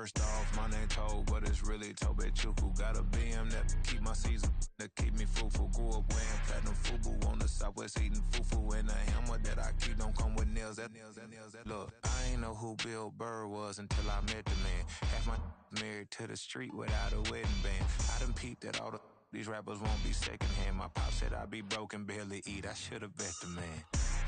First off, my name Toad, but it's really Tobe Chuku. Got a BM that keep my season, that keep me fruitful. Grew up wearing platinum FUBU on the southwest eating fufu. And the hammer that I keep don't come with nails. Look, I ain't know who Bill Burr was until I met the man. Half my married to the street without a wedding band. I done peeped that all these rappers won't be secondhand. My pop said I'd be broke and barely eat. I should've bet the man.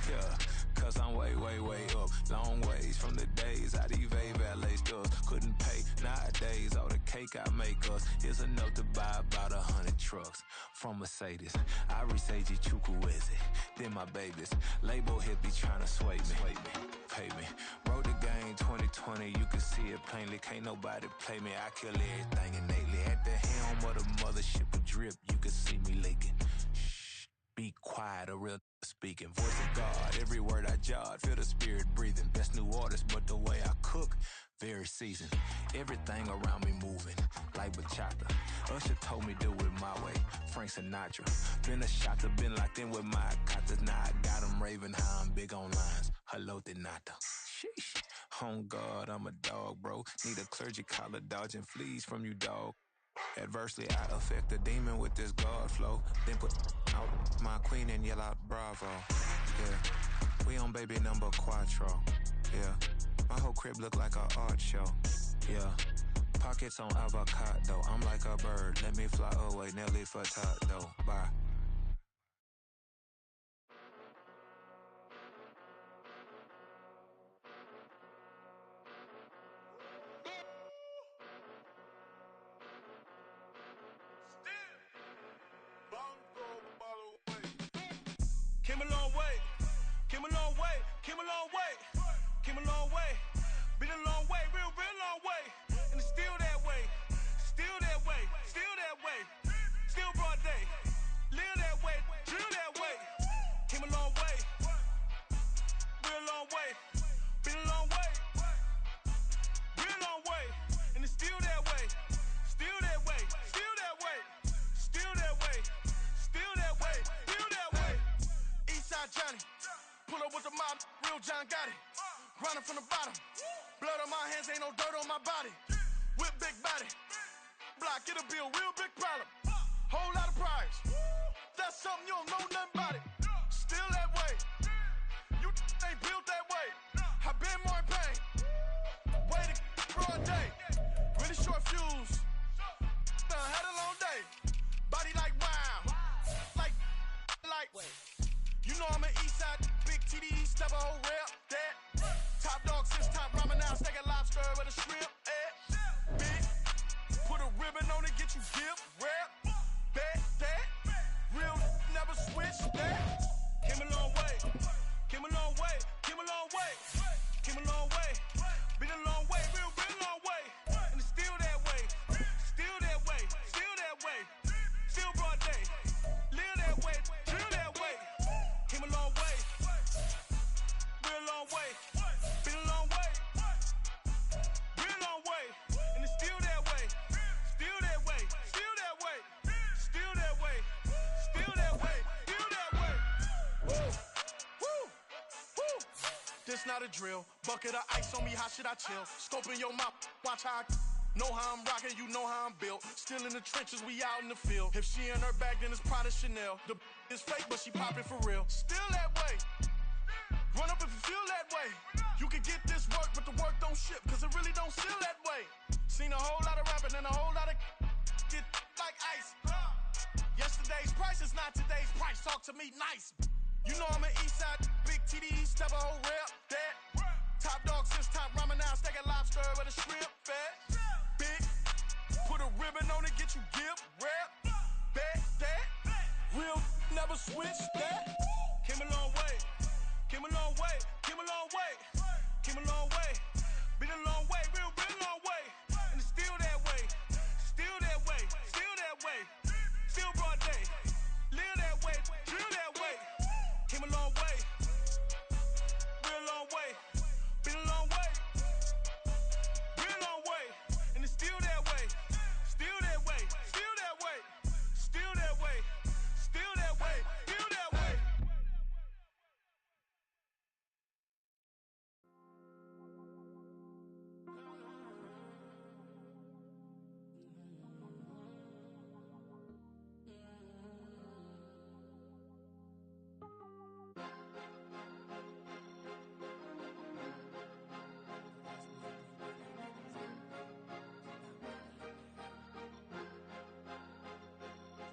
Yeah, cause I'm way up. Long ways from the days I evade valet stores. Couldn't pay nowadays. All the cake I make us is enough to buy about 100 trucks. From Mercedes, I resage Chukwueze. Then my babies, label hippie tryna sway me. Pay me. Wrote the game 2020, you can see it plainly. Can't nobody play me. I kill everything innately. At the helm of the mothership of drip, you can see me leaking. Shh, be quiet, a real speaking. Voice of God, every word I jot, feel the spirit breathing. Best new artist, but the way I cook, very seasoned. Everything around me moving, like bachata. Usher told me do it my way, Frank Sinatra. Been a shotter, been locked in with my katas. Now I got them raving how I'm big on lines. Hello, Denata. Sheesh. On God, I'm a dog, bro. Need a clergy collar, dodging fleas from you, dog. Adversely, I affect the demon with this God flow. Then put out my queen and yell out bravo. Yeah, we on baby number quattro. Yeah, my whole crib look like a art show. Yeah, pockets on avocado. I'm like a bird, let me fly away. Nelly Furtado, bye. Came a long way, came a long way, came a long way, came a long way. Been a long way, real long way. And it's still that way, still that way, still that way. Still broad day, live that way, drill that way. Came a long way, real long way. Been a long way, real long way. And it's still that way, still that way, still that way, still that way, still that way, still that way. Eastside Johnny, pull up with the mob, real John Gotti. Grinding from the bottom, blood on my hands, ain't no dirt on my body. Whip big body, block, get a bill, real big problem. Whole lot of priors, that's something you don't know nothing about it. Still that way, you ain't built that way. I been more in pain, way to broad day. Really short fuse, had a long day. Body like wow, like. You know I'm an Eastside, big TDE, step a whole rep, that. Top dog since top ramen now, steak and lobster with a shrimp, big, put a ribbon on it, get you dip, rap, bet, that. Real never switch, that. Came a long way, came a long way, came a long way, came a long way. Been a long way, real long way. And it's still that way, still that way, still that way. Still broad day, live that way, drill that way. Came a long way, real long way. Been a long way, real long way. And it's still that way, still that way, still that way, still that way, still that way, still that way. Woo, woo, woo. This not a drill, bucket of ice on me, how should I chill? Scoping your mouth, watch how I know how I'm rocking, you know how I'm built. Still in the trenches, we out in the field. If she in her bag, then it's Prada Chanel. The is fake, but she poppin' for real. Still that way. Run up if you feel that way. You can get this work, but the work don't ship, cause it really don't feel that way. Seen a whole lot of rapping and a whole lot of get like ice. Yesterday's price is not today's price. Talk to me nice. You know I'm an Eastside, big TDE, step a whole rep, that. Top dog since top ramen now, steak and lobster with a shrimp, fat. Big, put a ribbon on it, get you dip, rap, bet, that. Real never switch, that. Came a long way, came a long way, came a long way, came a long way. Been a long way, real long way. And it's still that way, still that way, still that way. Still broad day, live that way, drill that way. Came a long way, real long way. Been a long way, real long way. And it's still that way, still that way, still that way, still that way, still that way, still that way.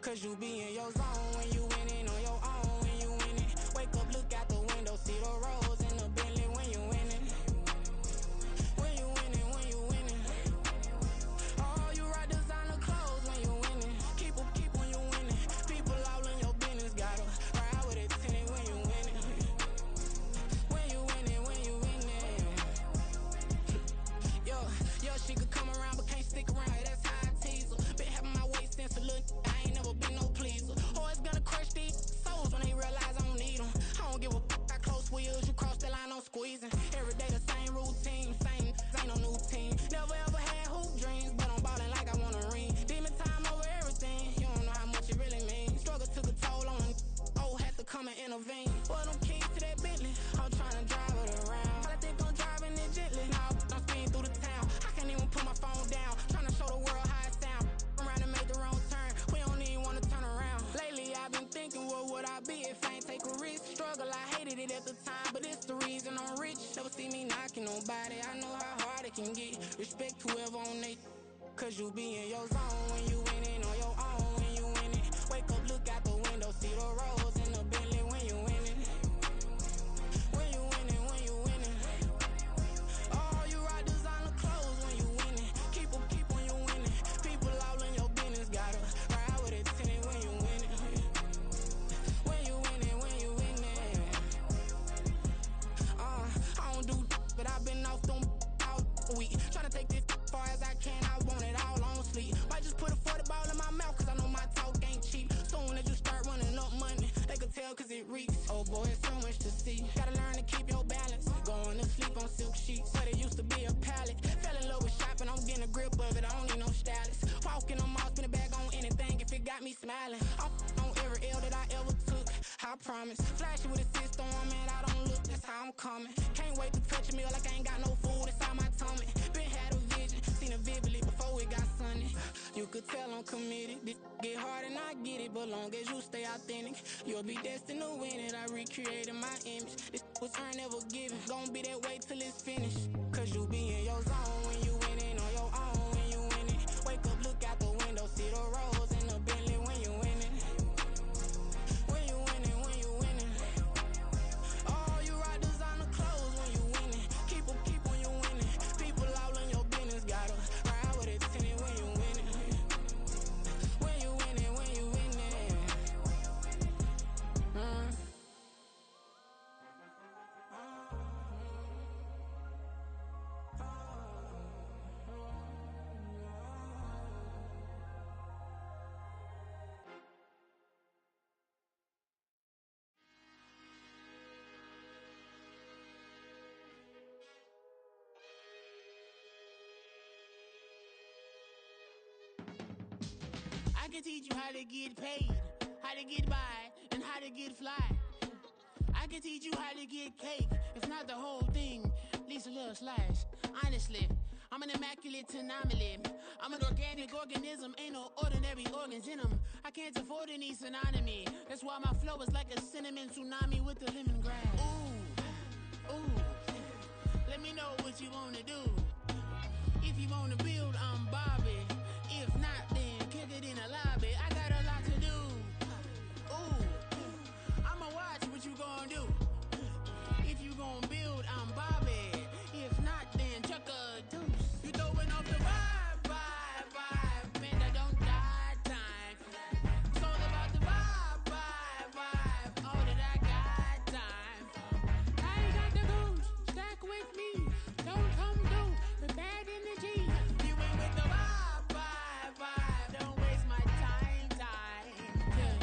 Cause you be in your zone when you winning on your own when you winning. Wake up, look out the window, see the roads in the Bentley when you winning. When you winning, when you winning. Oh, you rock designer clothes when you winning. Keep when you winning. People all in your business, gotta ride with it tinted when you winning. When you winning, when you winning. Yo, she could come around but can't stick around. That's how I tease her. Been having my way since a little. I ain't never been no pleaser. Always gonna crush these souls when they realize I don't need them. I don't give a I close wheels, you cross the line, I'm squeezing. Every day the same routine, same, ain't no new team. Never ever had hoop dreams, but I'm ballin' like I want a ring. Demon time over everything, you don't know how much it really means. Struggle took a toll on them, had to come and intervene. Well, them keys to that Bentley, I'm tryna drive it around. I think I'm driving it gently, now I'm speeding through the town. I can't even put my phone down, tryna show the world how it sound. Around and make the wrong turn, we don't even wanna turn around. Lately I've been thinking, what would I be if I ain't take a risk? Struggle, I hated it at the time, but it's the reason I'm rich. Never see me knocking nobody, I know how hard it can get. Respect whoever on they, cause you be in your zone when you winning on your own when you winning. Wake up, look out the window, see the roads in the Bentley when you winning. When you winning, when you winning. Oh, you rock designer clothes when you winning. Keep when you winning. People all in your business, gotta ride with it tinted when you winning. When you winning, when you winning. I don't do but I've been off them all week. Tryna take this far as I can, I want it all on sleep. Might just put a 40 ball in my mouth, cause I know my talk ain't cheap. Soon as you start running up money, they can tell cause it reeks. Oh boy, it's so much to see. Gotta learn to keep your balance. Going to sleep on silk sheets, but it used to be a pallet. Fell in love with shopping, I'm getting a grip of it, I don't need no stylist. Walking on mall, spin a bag on anything if it got me smiling. I'm on every L that I ever took, I promise. Flashy with a system on, man, I don't look, that's how I'm coming. Can't wait to touch a meal like I ain't got no food inside my tummy. Been had a vision, seen it vividly before it got sunny. You could tell I'm committed. This get hard and I get it, but long as you stay authentic, you'll be destined to win it. I recreated my image. This was earned, never given. Gonna be that way till it's finished. Cause you be in your zone when you winning on your own when you winning. Wake up, look out the window, see the roads in the Bentley when you winning. When you winning, when you winning. Oh, you rock designer clothes when you winning. Keep when you winning. People all in your business, gotta ride with it tinted when you winning. When you winning, when you winning. I can teach you how to get paid, how to get by, and how to get fly. I can teach you how to get cake, if not the whole thing, at least a little slice. Honestly, I'm an immaculate anomaly. I'm an organic organism, ain't no ordinary organs in them. I can't afford any synonymy. That's why my flow is like a cinnamon tsunami with the lemongrass. Ooh, let me know what you wanna do. If you wanna build, I'm Bobby. If not, then kick it in the lobby. I got a lot to do. Ooh, I'ma watch what you gon' do. If you gon' build, I'm Bobby. If not, then chuck a deuce. You throwing off the vibe. Man, I don't die time. It's all about the vibe. All that I got time. I ain't got the goose, stack with me. Don't come through with bad energy. You ain't with the vibe. Don't waste my time. Yeah.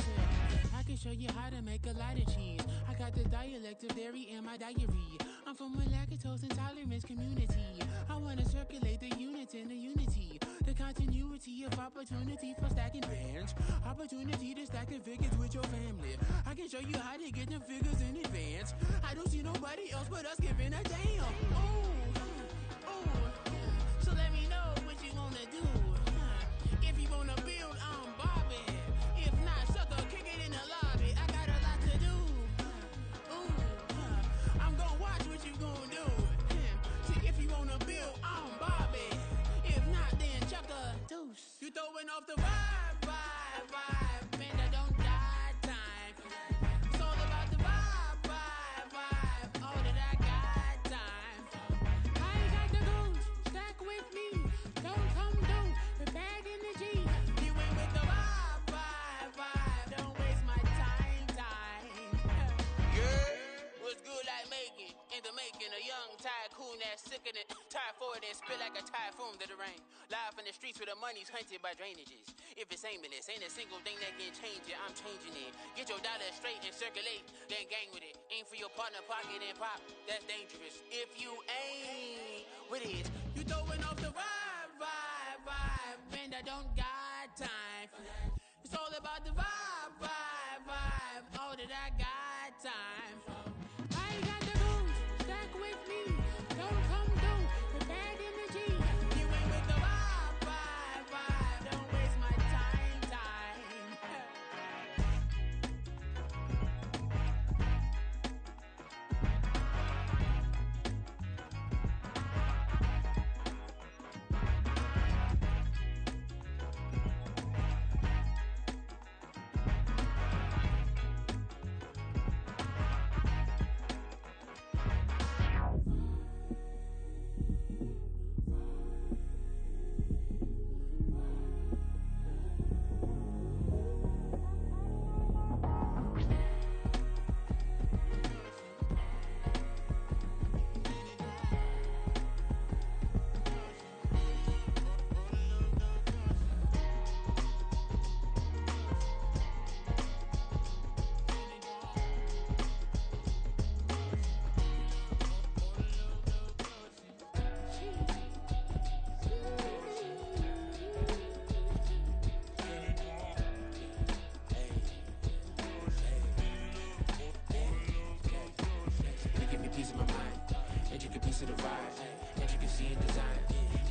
I can show you how to make a lot of cheese. I got the dialect of dairy in my diary. I'm from a lactose intolerance community. I wanna circulate the unity and the unity. The continuity of opportunity for stacking bands. Opportunity to stack the figures with your family. I can show you how to get the figures in advance. I don't see nobody else but us giving a damn. Ooh. So let me know what you wanna do. If you wanna build, I'm Bobby. If not, sucker, kick it in the lobby. I got a lot to do. Ooh, I'm gonna watch what you gonna do. See, if you wanna build, I'm Bobby. If not, then chuck a deuce. You throwing off the vibe. ride forward and spit like a typhoon to the rain. Live in the streets where the money's hunted by drainages. If it's aimless, ain't a single thing that can change it. I'm changing it. Get your dollar straight and circulate, then gang with it. Aim for your partner pocket and pop. That's dangerous. If you ain't with it, you throwing off the vibe, vibe, vibe. Man, I don't got time for that. It's all about the vibe, vibe, vibe. All that I got time for. I got the goons, stack with me. Don't come through with bad energy. You ain't with the vibe, vibe, vibe. Don't waste my time, time. Give me peace of my mind, intricate piece of the vibe, intricacy in design,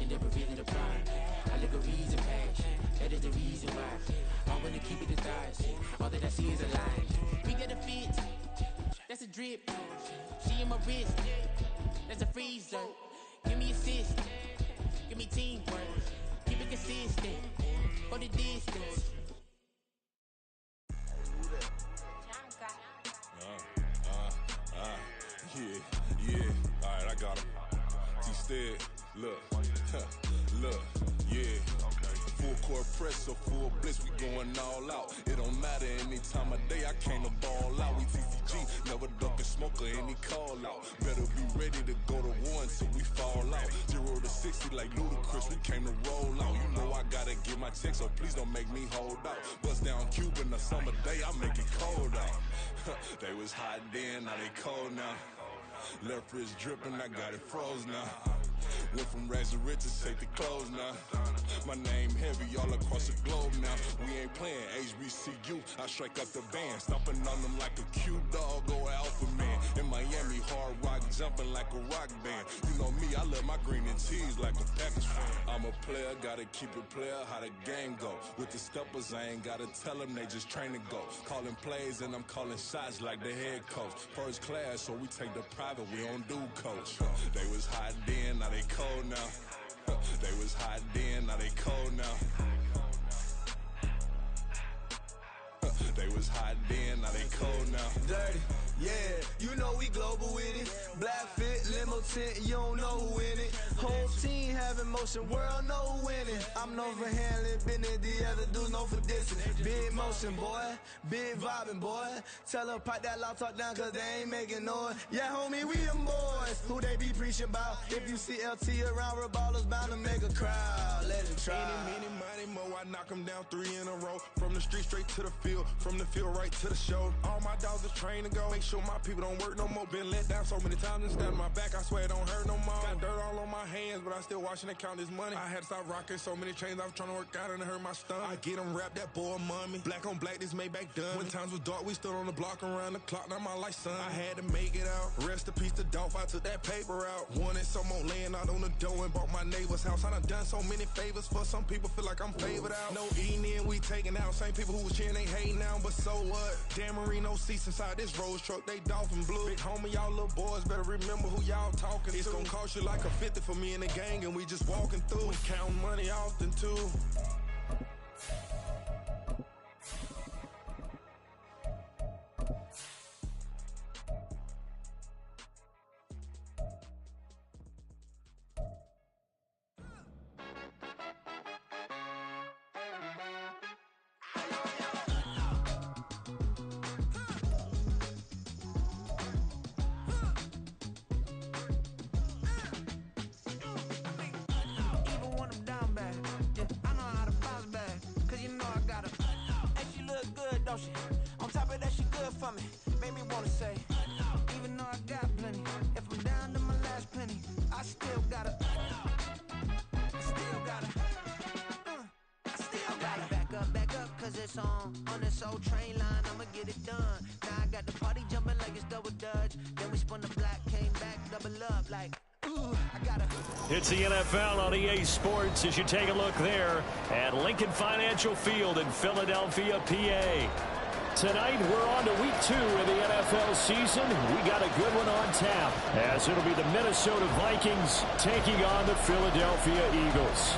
end up revealing the pride. I look a reason passion, that is the reason why I wanna keep it the thighs. All that I see is a line. We get a fit, that's a drip. She in my wrist, that's a freezer. Give me assist, give me teamwork, keep it consistent, for the distance. Yeah, alright, I got him. T-Stead, look, look, yeah. Full court press, so full blitz, we going all out. It don't matter any time of day, I came to ball out. We TCG, never ducking smoke or any call out. Better be ready to go to war until we fall out. 0 to 60 like Ludacris, we came to roll out. You know I gotta get my check, so please don't make me hold out. Bust down Cuban a summer day, I make it cold out. They was hot then, now they cold now. Left wrist dripping, I got it froze now. Went from rags to riches, take the clothes now. My name heavy all across the globe now. We ain't playing HBCU, I strike up the band. Stomping on them like a cute dog or alpha man. In Miami, hard rock jumping like a rock band. You know me, I love my green and cheese like a Packers fan. I'm a player, gotta keep it player, how the game go. With the steppers, I ain't gotta tell them, they just train to go. Calling plays and I'm calling shots like the head coach. First class, so we take the private, we don't do coach. They was hot then, now they cold now. They was hot then, now they cold now. They was hot then, now they cold now. Dirty, yeah, you know we global with it. Black fit, limo tint, you don't know who in it. Whole team having motion, world know winning. I'm known for handling business, the other dudes known for dissing. Big motion, boy, big vibing, boy. Tell her pipe that loud talk down, cause they ain't making noise. Yeah, homie, we them boys, who they be preaching about. If you see LT around, ballers bound to make a crowd. Let it try. Many, money, mo, I knock them down 3 in a row. From the street straight to the field, from the field right to the show. All my dogs are trained to go. Make sure my people don't work no more. Been let down so many times and stabbed my back, I swear it don't hurt no more. Got dirt all on my hands, but I still watching and count this money. I had to stop rocking so many chains, I was trying to work out and it hurt my stomach. I get them wrapped, that boy mummy. Black on black, this Maybach done. When times was dark, we stood on the block around the clock, now my life son. I had to make it out. Rest in peace to Dolph, I took that paper out. Wanted some more laying out on the dough and bought my neighbor's house. I done so many favors for some people, feel like I'm favored out. No eating in, we taking out. Same people who was cheering, they hating now, but so what? Dan Marino seats inside this Rolls truck, they dolphin blue. Big homie, y'all little boys better remember who y'all talking to. It's gonna cost you like a 50 for me and the gang, and we just walking through. We counting money often too. look good, don't she? On top of that, she good for me. Made me wanna say, even though I got plenty, if I'm down to my last penny, I still gotta back up, cause it's on this old train line, I'ma get it done. Now I got the party jumping like it's double dutch. Then we spun the block, came back, double up like, ooh, I gotta. It's the NFL on EA Sports as you take a look there at Lincoln Financial Field in Philadelphia, PA. Tonight, we're on to week 2 of the NFL season. We got a good one on tap, as it'll be the Minnesota Vikings taking on the Philadelphia Eagles.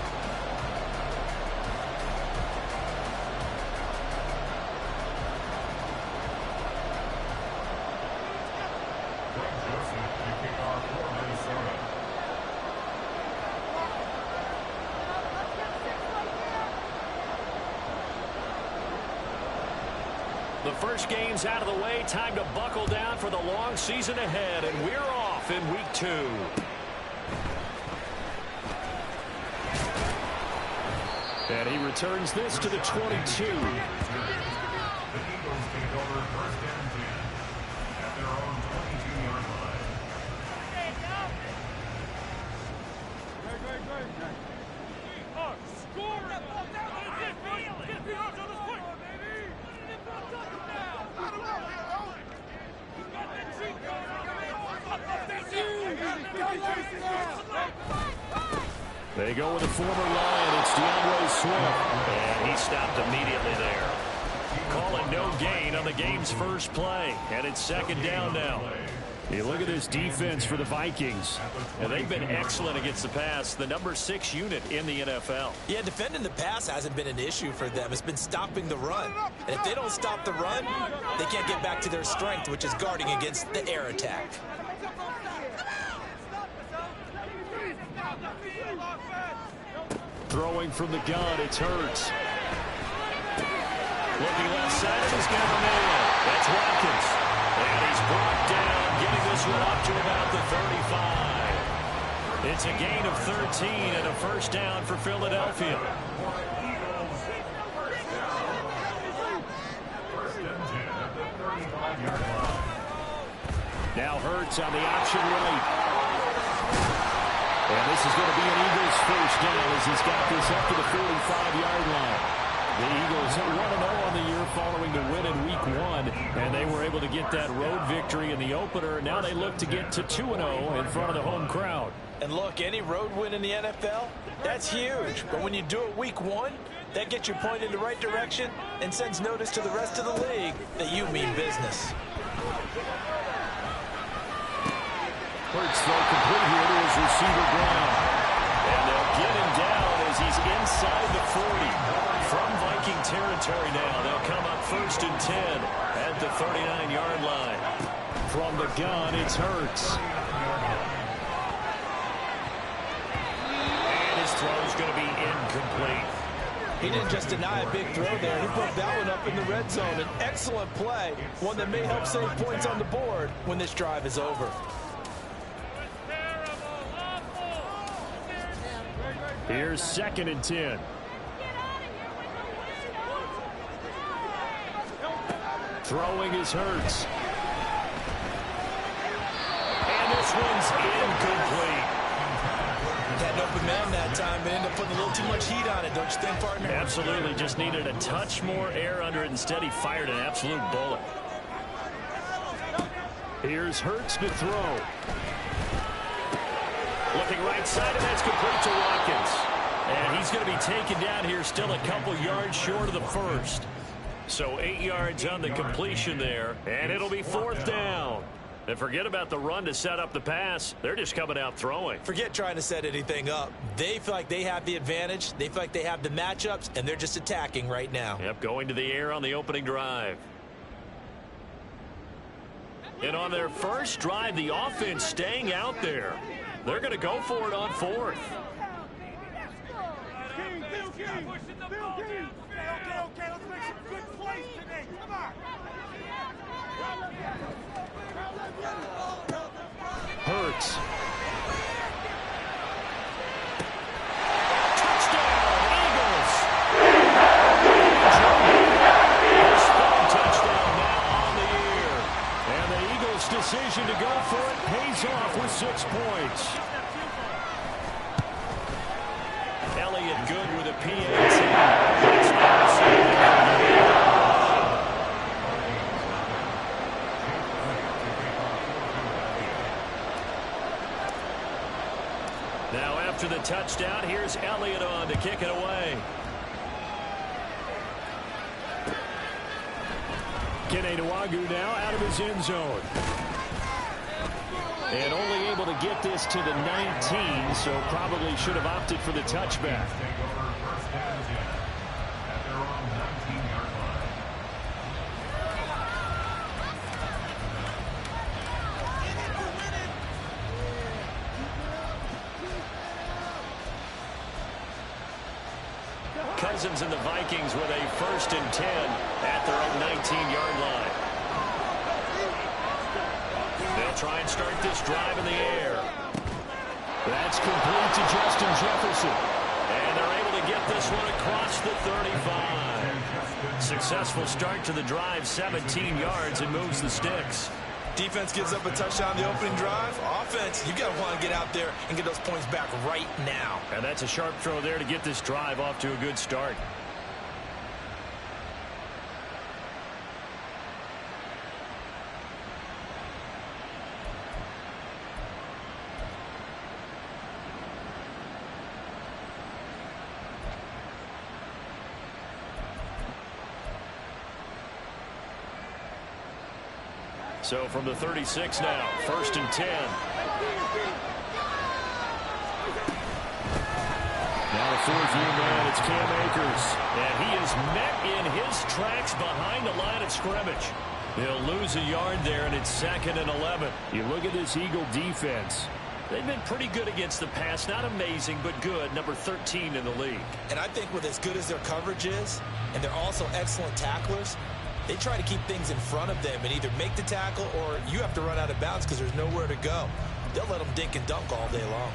The first game's out of the way. Time to buckle down for the long season ahead, and we're off in week 2. And he returns this to the 22. The Eagles take over first and 10 at their own 22-yard line. They go with a former Lion. It's DeAndre Swift. And he stopped immediately there. Calling no gain on the game's first play. And it's second down now. You look at this defense for the Vikings. And they've been excellent against the pass. The number 6 unit in the NFL. Yeah, defending the pass hasn't been an issue for them. It's been stopping the run. And if they don't stop the run, they can't get back to their strength, which is guarding against the air attack. Throwing from the gun, it's Hurts. Looking left side, he's got a man. That's Watkins. And he's brought down, getting this one up to about the 35. It's a gain of 13 and a first down for Philadelphia. Now Hurts on the option right. And this is going to be an Eagles first down as he's got this up to the 45-yard line. The Eagles 1-0 on the year following the win in week 1, and they were able to get that road victory in the opener. Now they look to get to 2-0 in front of the home crowd. And look, any road win in the NFL, that's huge. But when you do it week 1, that gets you pointed in the right direction and sends notice to the rest of the league that you mean business. Hurts throw complete here to his receiver Brown. And they'll get him down as he's inside the 40. From Viking territory now, they'll come up first and 10 at the 39-yard line. From the gun, it's Hurts. And his throw's going to be incomplete. He didn't just deny a big throw there. He put that one up in the red zone. An excellent play, one that may help save points on the board when this drive is over. Here's second and 10. Throwing is Hurts. And this one's incomplete. Had an open man that time, but ended up putting a little too much heat on it, don't you think, partner? Absolutely. Just needed a touch more air under it. Instead, he fired an absolute bullet. Here's Hurts to throw. Looking right side, and that's complete to Watkins. And he's going to be taken down here, still a couple yards short of the first. So 8 yards on the completion there, and it'll be fourth down. And forget about the run to set up the pass. They're just coming out throwing. Forget trying to set anything up. They feel like they have the advantage. They feel like they have the matchups, and they're just attacking right now. Yep, going to the air on the opening drive. And on their first drive, the offense staying out there. They're going to go for it on fourth. Okay, let's make some good plays today. Come on. Hurts. Touchdown, Eagles. Joe 6 points. Elliott good with a PAT. Now after the touchdown, here's Elliott on to kick it away. Kene Nwagu now out of his end zone. And only able to get this to the 19, so probably should have opted for the touchback. Cousins and the Vikings with a 1st and 10 at their own 19-yard line. They'll try and start this drive in the air. That's complete to Justin Jefferson. And they're able to get this one across the 35. Successful start to the drive, 17 yards, and moves the sticks. Defense gives up a touchdown the opening drive. Offense, you got to want to get out there and get those points back right now. And that's a sharp throw there to get this drive off to a good start. So from the 36 now, 1st and 10. Now the 4th-year man, it's Cam Akers. And he is met in his tracks behind the line of scrimmage. They'll lose a yard there, and it's 2nd and 11. You look at this Eagle defense. They've been pretty good against the pass. Not amazing, but good. Number 13 in the league. And I think with as good as their coverage is, and they're also excellent tacklers, they try to keep things in front of them and either make the tackle or you have to run out of bounds because there's nowhere to go. They'll let them dink and dunk all day long.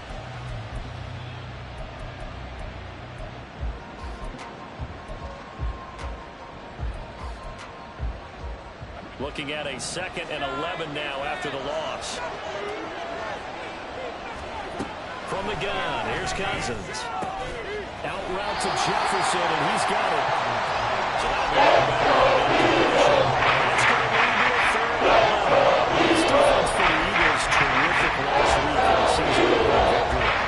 Looking at a 2nd and 11 now after the loss. From the gun, here's Cousins. Out route to Jefferson, and he's got it. So that'll be right back. That's going to lead to a 3rd and 11. This defense for the Eagles, terrific last week in the season.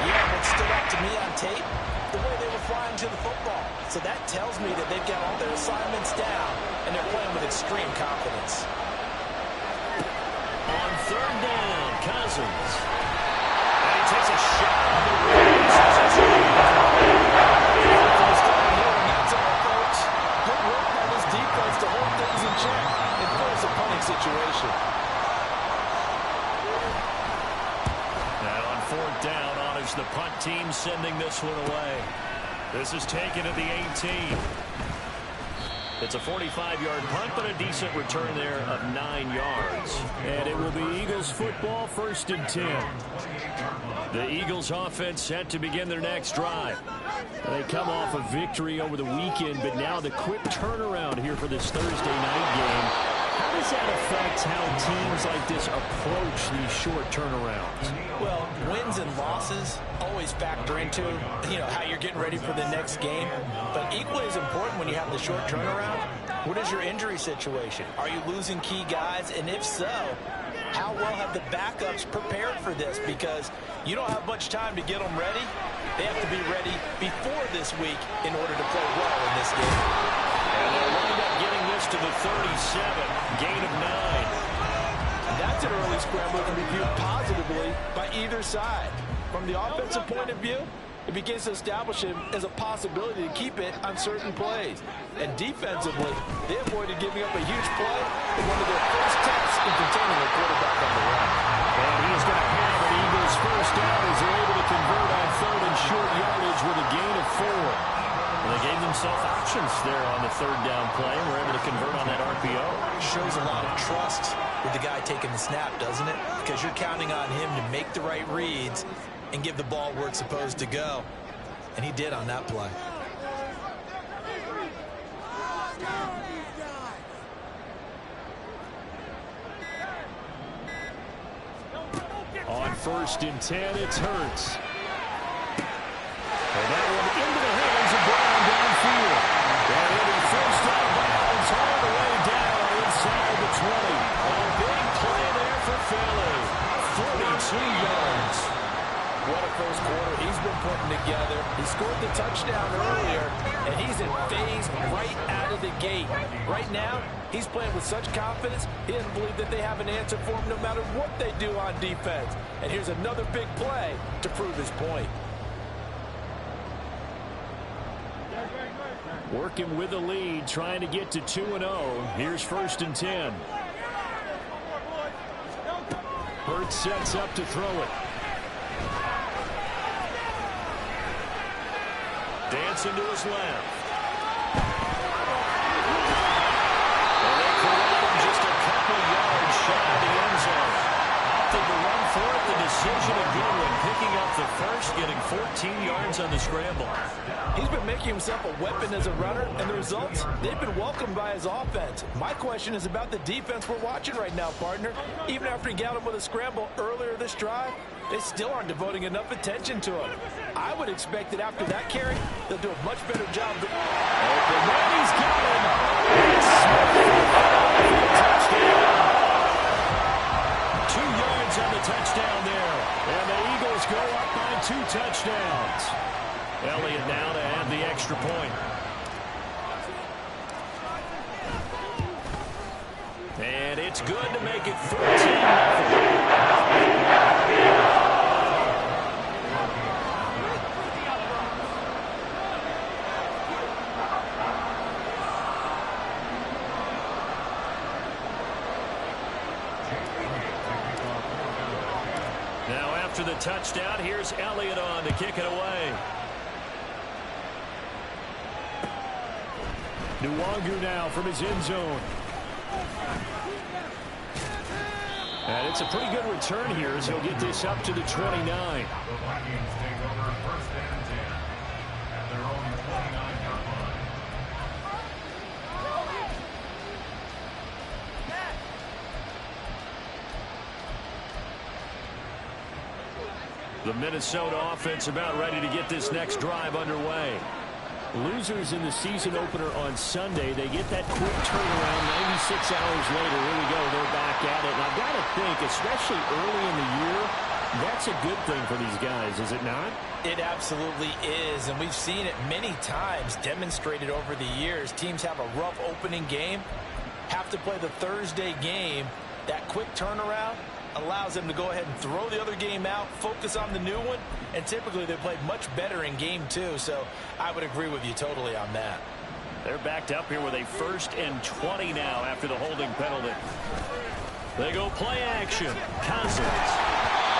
Yeah, what stood out to me on tape, the way they were flying to the football. So that tells me that they've got all their assignments down, and they're playing with extreme confidence. On 3rd down, Cousins. And he takes a shot on the rim. Good work by this defense to hold things in check and force a punting situation. And on 4th down, honors the punt team, sending this one away. This is taken at the 18. It's a 45-yard punt, but a decent return there of 9 yards. And it will be Eagles football, 1st and 10. The Eagles offense set to begin their next drive. They come off a victory over the weekend, but now the quick turnaround here for this Thursday night game. How does that affect how teams like this approach these short turnarounds? Well, wins and losses always factor into, how you're getting ready for the next game. But equally as important when you have the short turnaround, what is your injury situation? Are you losing key guys? And if so, how well have the backups prepared for this? Because you don't have much time to get them ready. They have to be ready before this week in order to play well in this game. And they'll wind up getting this to the 37, gain of 9. That's an early scramble that can be viewed positively by either side. From the offensive point of view, it begins to establish him as a possibility to keep it on certain plays. And defensively, they avoided giving up a huge play in one of their first tests in containing a quarterback on the run. And he is going to have an Eagles first down as they're able to convert on 3rd and short yardage with a gain of 4. And they gave themselves options there on the 3rd down play and were able to convert on that RPO. Shows a lot of trust with the guy taking the snap, doesn't it? Because you're counting on him to make the right reads and give the ball where it's supposed to go. And he did on that play. On first and 10. It's Hurts. And that one into the hands of Brown downfield. And it'll be first out of bounds all the way down inside the 20. A big play there for Philly. 42 yards. What a first quarter he's been putting together. He scored the touchdown earlier, and he's in phase right out of the gate. Right now, he's playing with such confidence, he doesn't believe that they have an answer for him no matter what they do on defense. And here's another big play to prove his point. Working with the lead, trying to get to 2-0. Here's first and 10. Hurts sets up to throw it. Dancing to his left. And they corral him just a couple yards shy of the end zone. Opted to run for it. The decision a good one. Picking up the first, getting 14 yards on the scramble. He's been making himself a weapon as a runner, and the results, they've been welcomed by his offense. My question is about the defense we're watching right now, partner. Even after he got him with a scramble earlier this drive, they still aren't devoting enough attention to him. I would expect that after that carry, they'll do a much better job. Open man, he's got him. It's touchdown. 2 yards on the touchdown there. And the Eagles go up by 2 touchdowns. Elliott now to add the extra point. And it's good to make it 14-0. Now after the touchdown, here's Elliott on to kick it away. Nwangu now from his end zone. And it's a pretty good return here as he'll get this up to the 29. The Vikings take over first and 10 at their own 29-yard line. The Minnesota offense about ready to get this next drive underway. Losers in the season opener on Sunday. They get that quick turnaround 96 hours later. Here we go. They're back at it. And I've got to think, especially early in the year, that's a good thing for these guys, is it not? It absolutely is, and we've seen it many times demonstrated over the years. Teams have a rough opening game, have to play the Thursday game. That quick turnaround allows them to go ahead and throw the other game out, focus on the new one, and typically they play much better in game 2, so I would agree with you totally on that. They're backed up here with a 1st and 20 now after the holding penalty. They go play action. Cousins.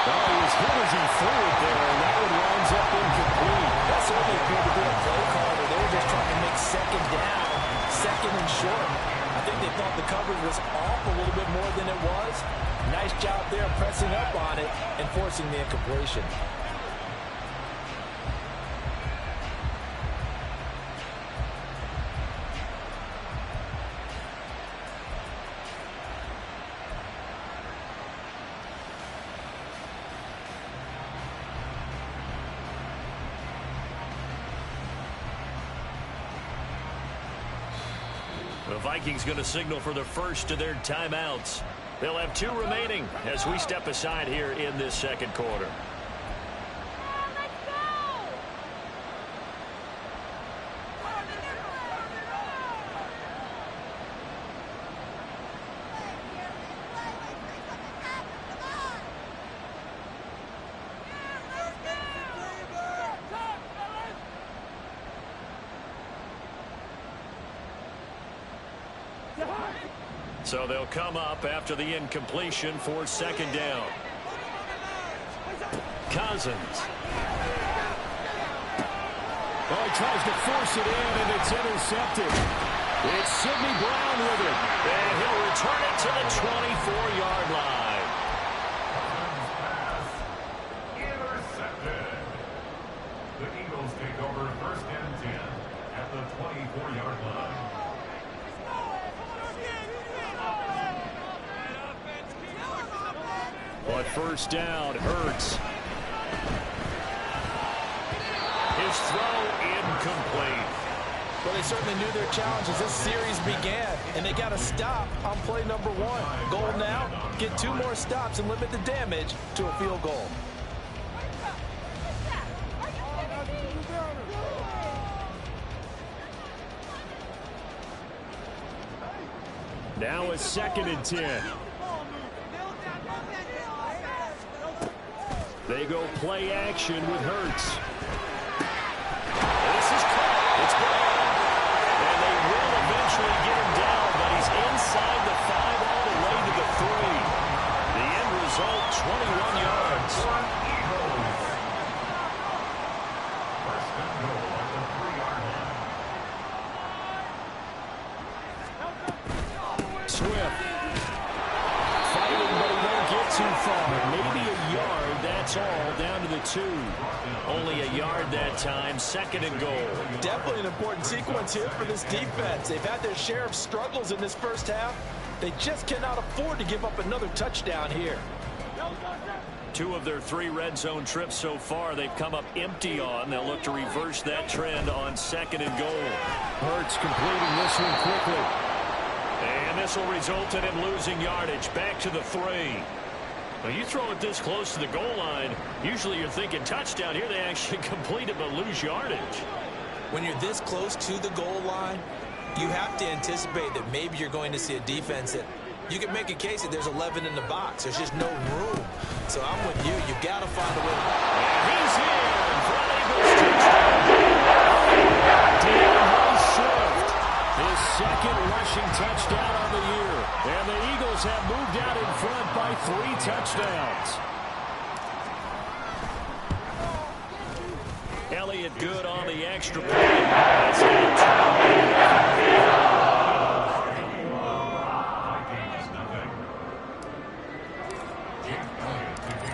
Oh, as good as he threw it there, and that one winds up incomplete. That certainly appeared to be a play call where they were just trying to make second down, second and short. I think they thought the coverage was off a little bit more than it was. Nice job there pressing up on it and forcing the incompletion. The Vikings going to signal for the first of their timeouts. They'll have 2 remaining as we step aside here in this second quarter. So they'll come up after the incompletion for second down. Cousins. Oh, he tries to force it in, and it's intercepted. It's Sidney Brown with it, and he'll return it to the 24-yard line. Intercepted. The Eagles take over first and 10 at the 24-yard line. But first down, Hurts. His throw incomplete. Well, they certainly knew their challenge as this series began, and they got to stop on play number 1. Goal now, get 2 more stops and limit the damage to a field goal. Now a 2nd and 10. They go play action with Hurts. This is caught. It's gone. And they will eventually get him down, but he's inside the 5 all the way to the 3. The end result, 21 yards. First and goal at the 3-yard line. Swift. Fighting, but he won't get too far. Maybe a yard, that's all, down to the 2. Only a yard that time, 2nd and goal. Definitely an important sequence here for this defense. They've had their share of struggles in this first half. They just cannot afford to give up another touchdown here. 2 of their 3 red zone trips so far they've come up empty on. They'll look to reverse that trend on 2nd and goal. Hurts completing this one quickly. And this will result in him losing yardage. Back to the 3. Now you throw it this close to the goal line, usually you're thinking touchdown. Here they actually complete it but lose yardage. When you're this close to the goal line, you have to anticipate that maybe you're going to see a defense that you can make a case that there's 11 in the box. There's just no room. So I'm with you. You've got to find a way. And he's in for an Eagles touchdown. Dimez Swift, his 2nd rushing touchdown on the year. And the Eagles have moved out in front by 3 touchdowns. Elliott good on the extra point.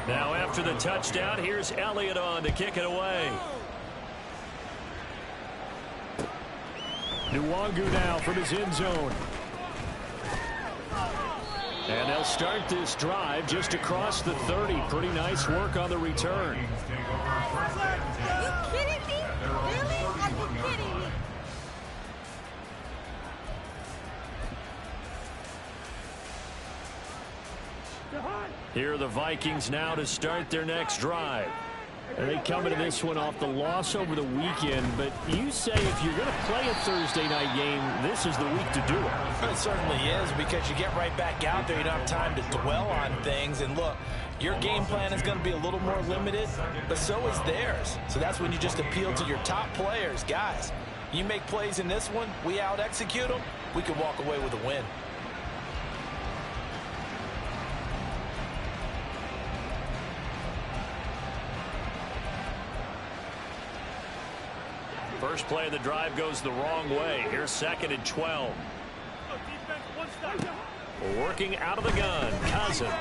Now after the touchdown, here's Elliott on to kick it away. Nwangu now from his end zone. And they'll start this drive just across the 30. Pretty nice work on the return. Are you kidding me? Really? Are you kidding me? Here are the Vikings now to start their next drive. And they come into this one off the loss over the weekend, but you say if you're going to play a Thursday night game, this is the week to do it. It certainly is, because you get right back out there. You don't have time to dwell on things. And look, your game plan is going to be a little more limited, but so is theirs. So that's when you just appeal to your top players. Guys, you make plays in this one, we out-execute them, we can walk away with a win. First play of the drive goes the wrong way. Here's 2nd and 12. Working out of the gun, Cousins.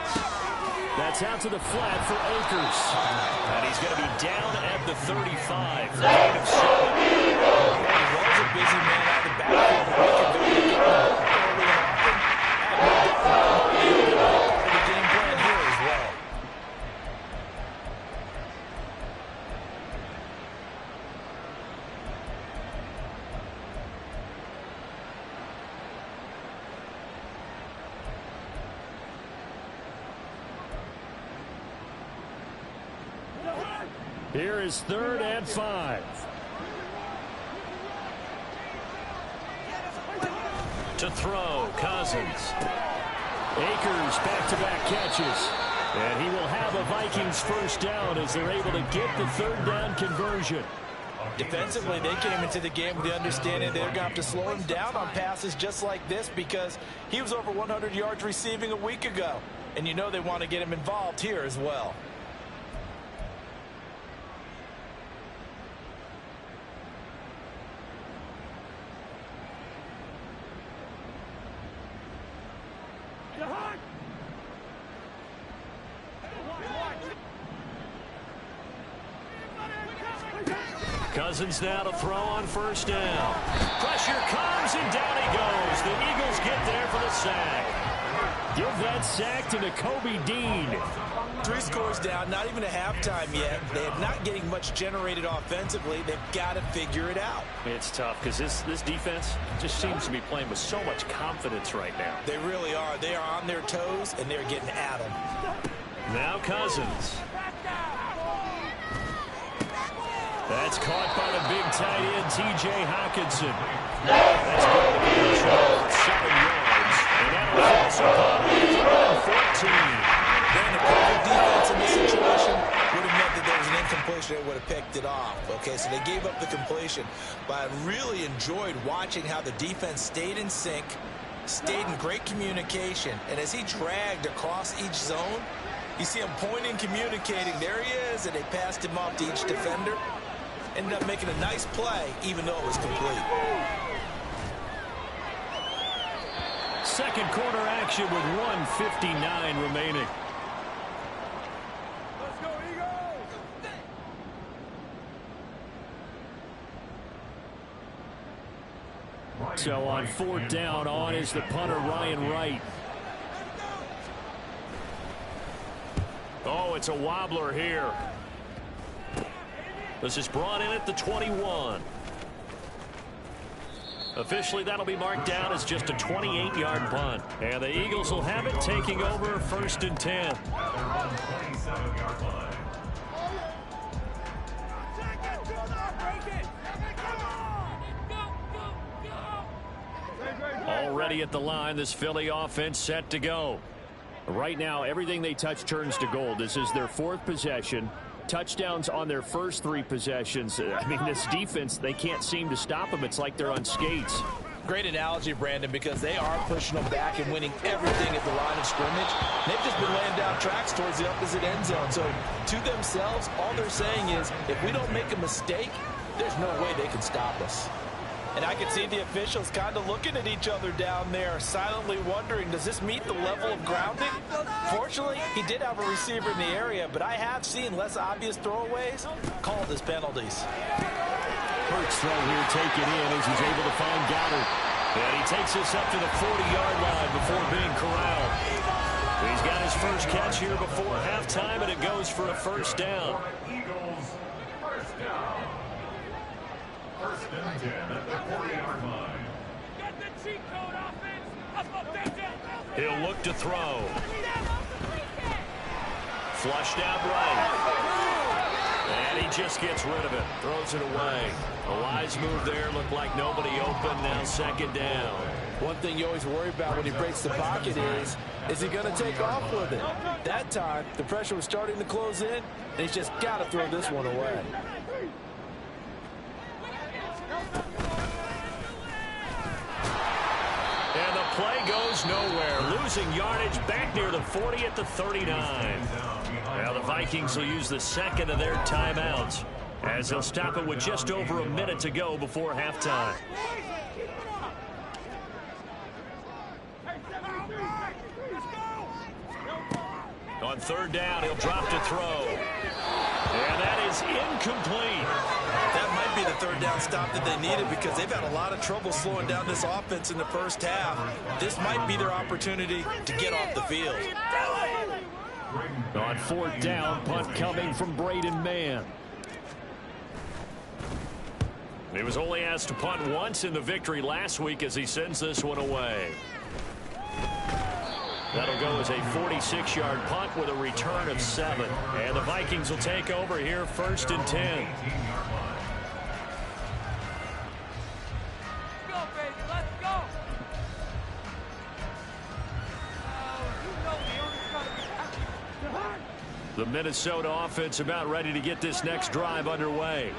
That's out to the flat for Akers. And he's going to be down at the 35 for a gain of 7. He was a busy man out of the backfield a week ago. Part of the game plan here as well. Here is 3rd and 5. To throw, Cousins. Akers back-to-back catches. And he will have a Vikings first down as they're able to get the 3rd down conversion. Defensively, they came into the game with the understanding they're going to have to slow him down on passes just like this, because he was over 100 yards receiving a week ago. And you know they want to get him involved here as well. Cousins now to throw on first down. Pressure comes, and down he goes. The Eagles get there for the sack. Give that sack to Nakobe Dean. 3 scores down, not even a halftime yet. They're not getting much generated offensively. They've got to figure it out. It's tough because this defense just seems to be playing with so much confidence right now. They really are. They are on their toes, and they're getting at them. Now Cousins. That's caught by the big tight end, T.J. Hockenson. That's going to be a shot for 7 yards. And that'll force a punt. 3rd and 14. Then the perfect defense in this situation would have meant that there was an incompletion that would have picked it off. Okay, so they gave up the completion. But I really enjoyed watching how the defense stayed in sync, stayed in great communication. And as he dragged across each zone, you see him pointing, communicating. There he is, and they passed him off to each defender. Ended up making a nice play, even though it was complete. Second quarter action with 1:59 remaining. Let's go, Eagles! So on 4th down, on is the punter, Ryan Wright. Oh, it's a wobbler here. This is brought in at the 21. Officially, that'll be marked down as just a 28-yard punt. And the Eagles will have it, taking over 1st and 10. Already at the line, this Philly offense set to go. Right now, everything they touch turns to gold. This is their 4th possession. Touchdowns on their first 3 possessions. I mean, this defense, they can't seem to stop them. It's like they're on skates. Great analogy, Brandon, because they are pushing them back and winning everything at the line of scrimmage. They've just been laying down tracks towards the opposite end zone. So to themselves, all they're saying is, if we don't make a mistake, there's no way they can stop us. And I can see the officials kind of looking at each other down there, silently wondering, does this meet the level of grounding? Fortunately, he did have a receiver in the area, but I have seen less obvious throwaways called as penalties. Hurts throw here taken in as he's able to find Goddard. And he takes this up to the 40-yard line before being corralled. He's got his first catch here before halftime, and it goes for a 1st down. Eagles, 1st down. 1st and 10 at the 40-yard line. Get the cheat code offense! Up, down. He'll look to throw. Flushed out right. And he just gets rid of it. Throws it away. A wise move there. Looked like nobody open. Now 2nd down. One thing you always worry about when he breaks the pocket is he going to take off with it? That time, the pressure was starting to close in, and he's just got to throw this one away. And the play goes nowhere. Losing yardage back near the 40 at the 39. Now the Vikings will use the 2nd of their timeouts as they'll stop it with just over a minute to go before halftime. On 3rd down, he'll drop to throw. And that is incomplete. That might be the 3rd down stop that they needed because they've had a lot of trouble slowing down this offense in the first half. This might be their opportunity to get off the field. On 4th down, punt coming from Braden Mann. He was only asked to punt once in the victory last week as he sends this one away. That'll go as a 46-yard punt with a return of 7. And the Vikings will take over here 1st and 10. The Minnesota offense about ready to get this next drive underway.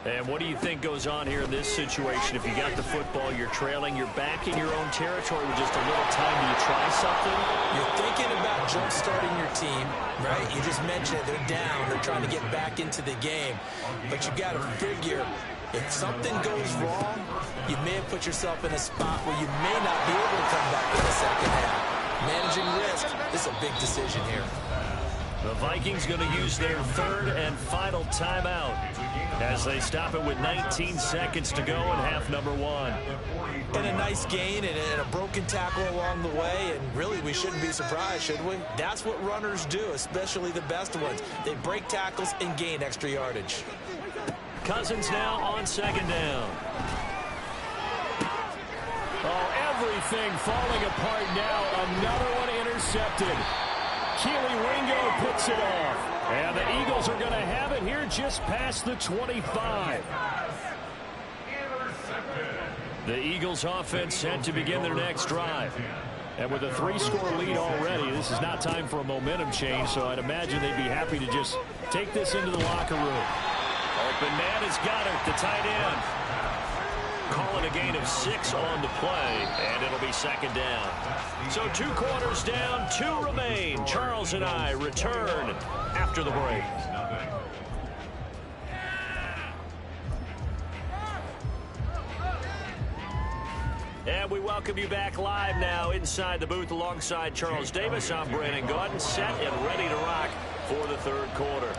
And what do you think goes on here in this situation? If you got the football, you're trailing, you're back in your own territory with just a little time. Do you try something? You're thinking about jump-starting your team, right? You just mentioned it. They're down. They're trying to get back into the game. But you got to figure, if something goes wrong, you may have put yourself in a spot where you may not be able to come back in the second half. Managing risk, this is a big decision here. The Vikings going to use their 3rd and final timeout. as they stop it with 19 seconds to go in half number one. And a nice gain and a broken tackle along the way, and really we shouldn't be surprised, should we? That's what runners do, especially the best ones. They break tackles and gain extra yardage. Cousins now on second down. Oh, everything falling apart now. Another one intercepted. Keely Ringo picks it off. And the Eagles are going to have it here just past the 25. The Eagles offense set to begin their next drive. And with a 3-score lead already, this is not time for a momentum change, so I'd imagine they'd be happy to just take this into the locker room. Open man has got it, the tight end. Calling a gain of 6 on the play, and it'll be second down. So 2 quarters down, 2 remain. Charles and I return after the break. And we welcome you back live now inside the booth alongside Charles Davis. I'm Brandon Gaudin, set and ready to rock for the third quarter.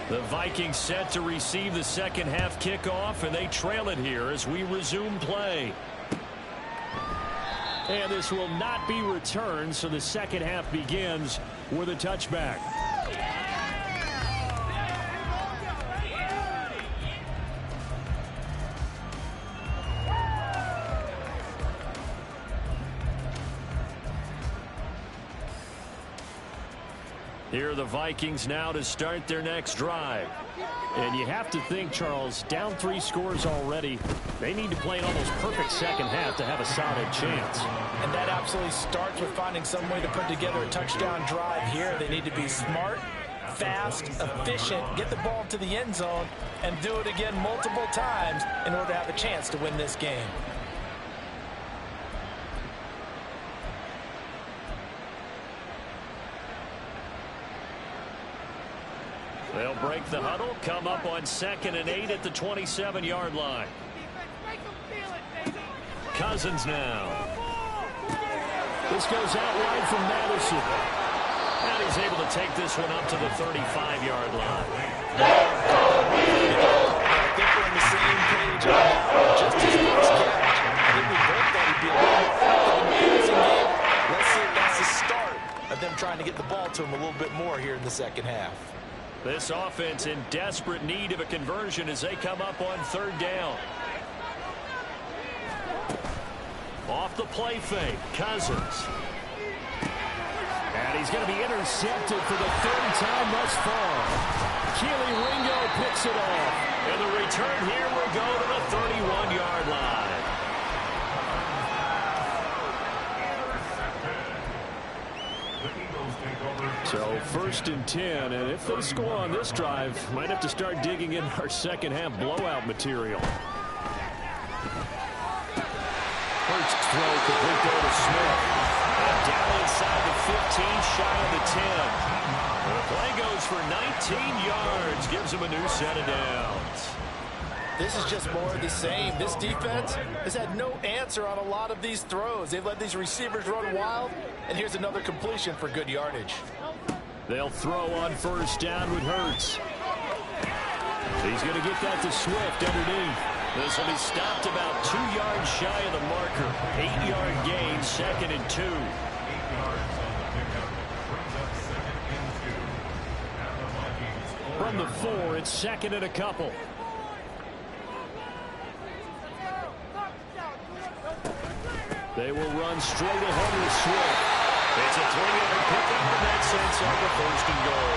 The Vikings set to receive the second half kickoff, and they trail it here as we resume play. And this will not be returned, so the second half begins with a touchback. Here are the Vikings now to start their next drive. And you have to think, Charles, down 3 scores already. They need to play an almost perfect second half to have a solid chance. And that absolutely starts with finding some way to put together a touchdown drive here. They need to be smart, fast, efficient, get the ball to the end zone, and do it again multiple times in order to have a chance to win this game. They'll break the huddle, come up on 2nd and 8 at the 27-yard line. Cousins now. This goes out wide from Madison. And he's able to take this one up to the 35-yard line. I think we're on the same page on that one. Just his first catch. I think we both thought he'd be a little effective in the passing game. Let's see if that's the start of them trying to get the ball to him a little bit more here in the second half. This offense in desperate need of a conversion as they come up on 3rd down. Off the play fake, Cousins. And he's going to be intercepted for the 3rd time thus far. Keely Ringo picks it off. And the return here will go to the 31-yard line. So 1st and 10, and if they score on this drive, might have to start digging in our second half blowout material. Hurts throw complete there to Smith. And down inside the 15, shy of the 10. The play goes for 19 yards, gives him a new set of downs. This is just more of the same. This defense has had no answer on a lot of these throws. They've let these receivers run wild, and here's another completion for good yardage. They'll throw on 1st down with Hurts. He's going to get that to Swift underneath. This will be stopped about 2 yards shy of the marker. 8-yard gain, 2nd and 2. From the 4, it's 2nd and a couple. They will run straight ahead with Swift. It's a 3-yard pickup, and that sets up a 1st and goal.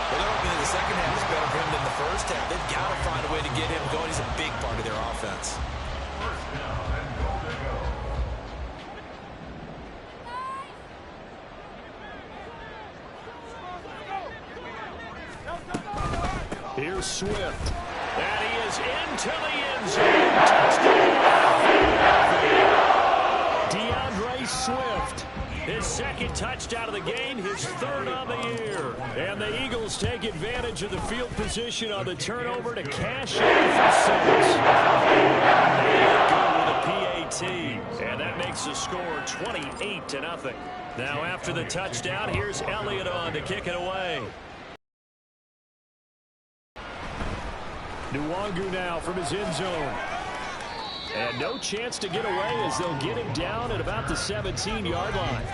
Well, they're hoping that the second half is better for him than the first half. They've got to find a way to get him going. He's a big part of their offense. Here's Swift. And he is into the end zone. Touchdown. DeAndre Swift. His 2nd touchdown of the game, his 3rd on the year. And the Eagles take advantage of the field position on the turnover to cash in for 6. They go with a PAT. And that makes the score 28-0. Now after the touchdown, here's Elliott on to kick it away. Nwangu now from his end zone. And no chance to get away as they'll get him down at about the 17-yard line.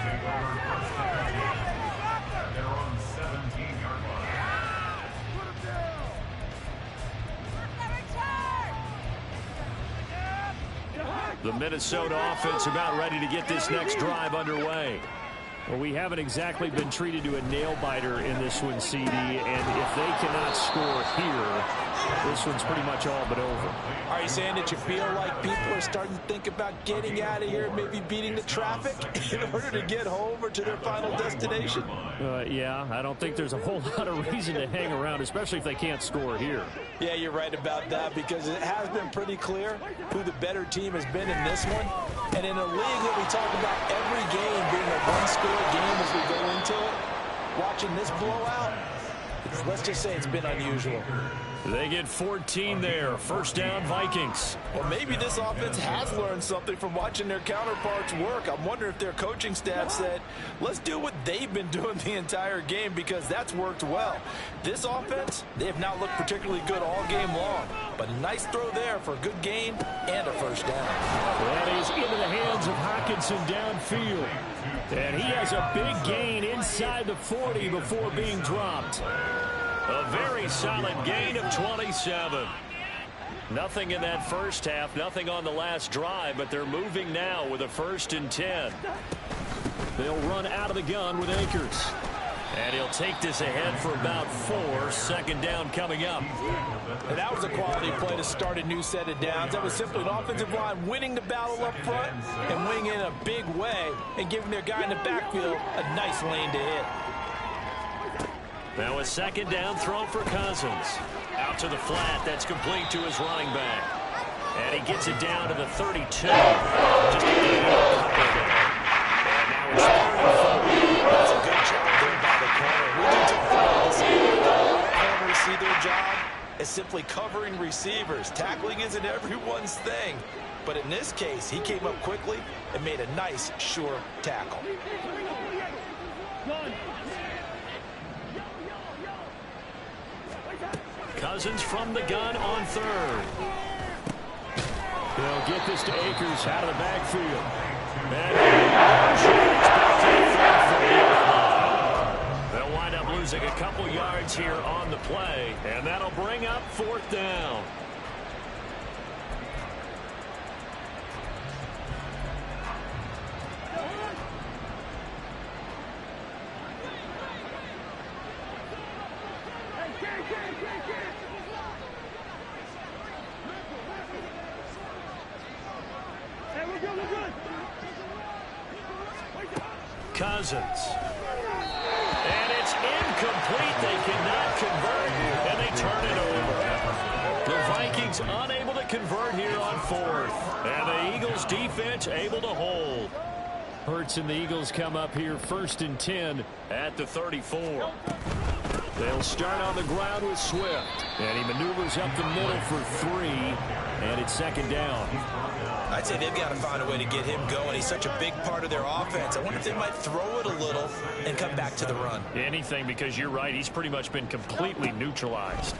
They're on 17-yard line. The Minnesota offense about ready to get this next drive underway. Well, we haven't exactly been treated to a nail-biter in this one, CD, and if they cannot score here, this one's pretty much all but over. Are you saying that you feel like people are starting to think about getting out of here, maybe beating the traffic in order to get home or to their final destination? Yeah, I don't think there's a whole lot of reason to hang around, especially if they can't score here. Yeah, you're right about that, because it has been pretty clear who the better team has been in this one. And in a league that we talk about every game being a one-score game as we go into it, watching this blowout, let's just say it's been unusual. They get 14 there. First down, Vikings. Well, maybe this offense has learned something from watching their counterparts work. I'm wondering if their coaching staff said, let's do what they've been doing the entire game, because that's worked well. This offense, they have not looked particularly good all game long, but a nice throw there for a good gain and a first down. That is into the hands of Hockenson downfield. And he has a big gain inside the 40 before being dropped. A very solid gain of 27. Nothing in that first half, nothing on the last drive, but they're moving now with a 1st and 10. They'll run out of the gun with Akers. And he'll take this ahead for about 4. Second down coming up. And that was a quality play to start a new set of downs. That was simply an offensive line winning the battle up front and winning in a big way and giving their guy in the backfield a nice lane to hit. Now a second down throw for Cousins. Out to the flat. That's complete to his running back. And he gets it down to the 32. Just a gain of a couple there. And now it's 34. That's a good job there by the corner. We do take this. Corners see their job as simply covering receivers. Tackling isn't everyone's thing. But in this case, he came up quickly and made a nice, sure tackle. Cousins from the gun on 3rd. They'll get this to Akers out of the backfield. And they'll wind up losing a couple yards here on the play, and that'll bring up 4th down. Cousins. And it's incomplete. They cannot convert, and they turn it over. The Vikings unable to convert here on 4th. And the Eagles defense able to hold. Hurts and the Eagles come up here 1st and 10 at the 34. They'll start on the ground with Swift. And he maneuvers up the middle for 3. And it's 2nd down. I'd say they've got to find a way to get him going. He's such a big part of their offense. I wonder if they might throw it a little and come back to the run. Anything, because you're right. He's pretty much been completely neutralized.